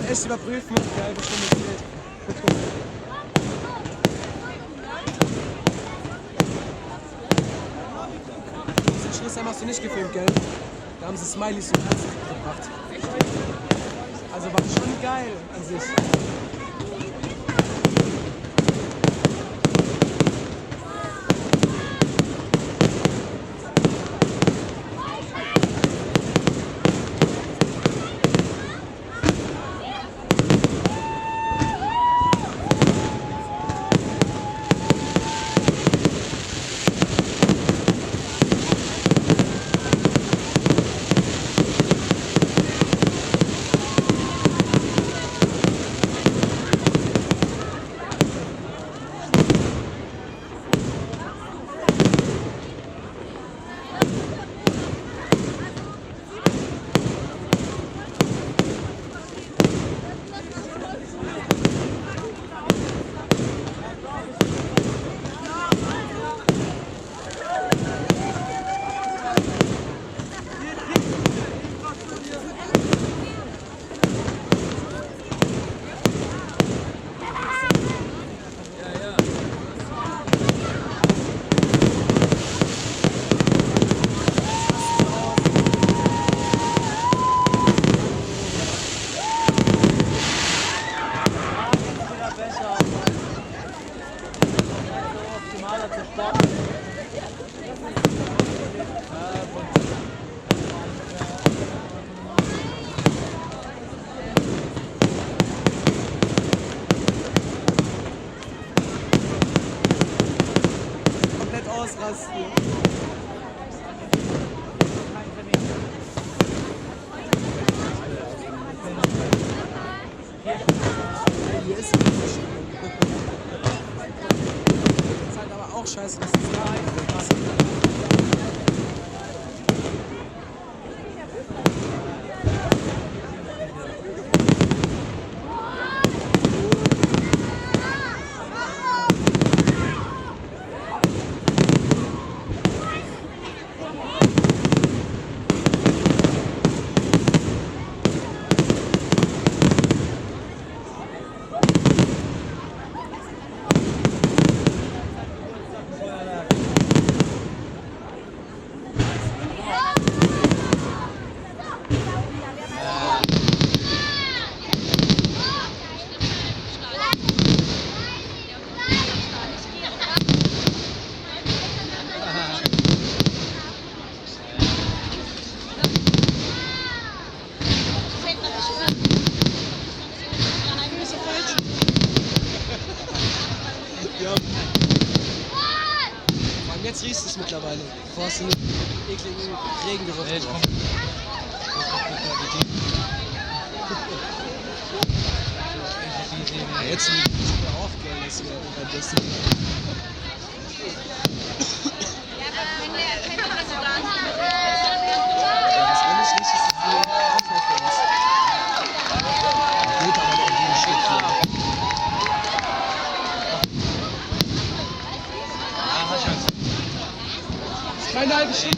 echt überprüfen. Geil, bestimmt gefehlt. Diesen Schluss hast du nicht gefilmt, gell? Da haben sie Smileys und Herzen gebracht. Also war schon geil an sich. Ausrasten. Hier ist es halt aber auch scheiße, dass es da passt. Jetzt riechst du es mittlerweile. Bevor hast du einen ekligen Regengeruch drauf. Ja, jetzt sind wir aufgehen, dass wir bei das sind. Das alles nicht, ist die Aufnahme für uns. Geht aber noch die Geschichte. Keine halbe Stunde.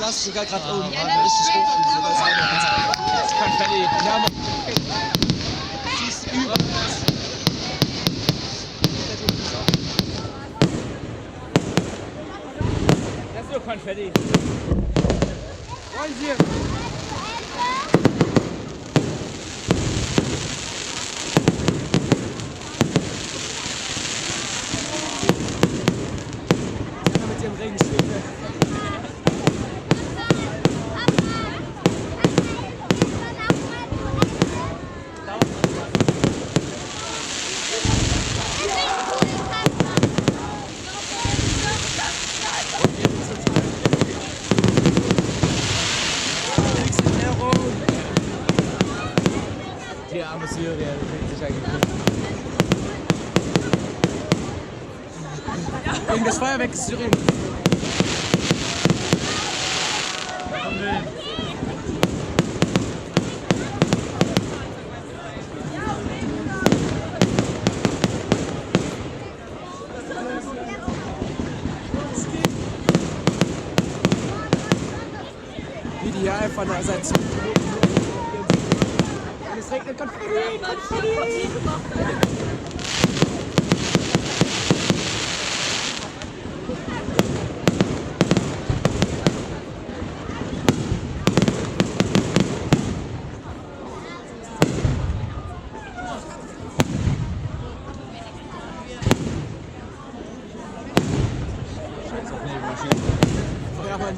gelassen, sogar gerade oben. Richtig hoch. Das ist Konfetti. Ja, man. Siehst überall. Das ist nur Konfetti. Wollen Sie? Mit ihrem Regenschirm. Die arme Syrier, der fühlt sich eigentlich gut. Wegen des Feuerwerks ist Syrien. Wie die hier einfach da seit 2 Minuten. Und es regnet Konfetti, Konfetti. Ja, Mann.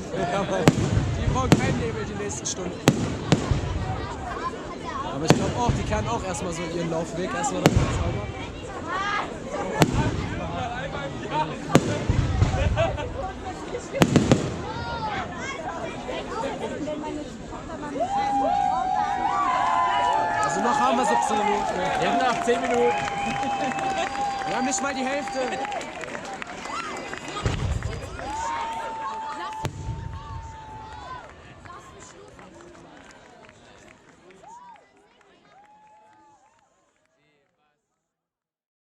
Die brauchen keinen Nebel die nächsten Stunden. Aber ich glaube auch, die kehren auch erstmal so ihren Laufweg. Erstmal dann ganz sauber. Also noch haben wir 17 Minuten. Wir haben noch 10 Minuten. Wir haben nicht mal die Hälfte.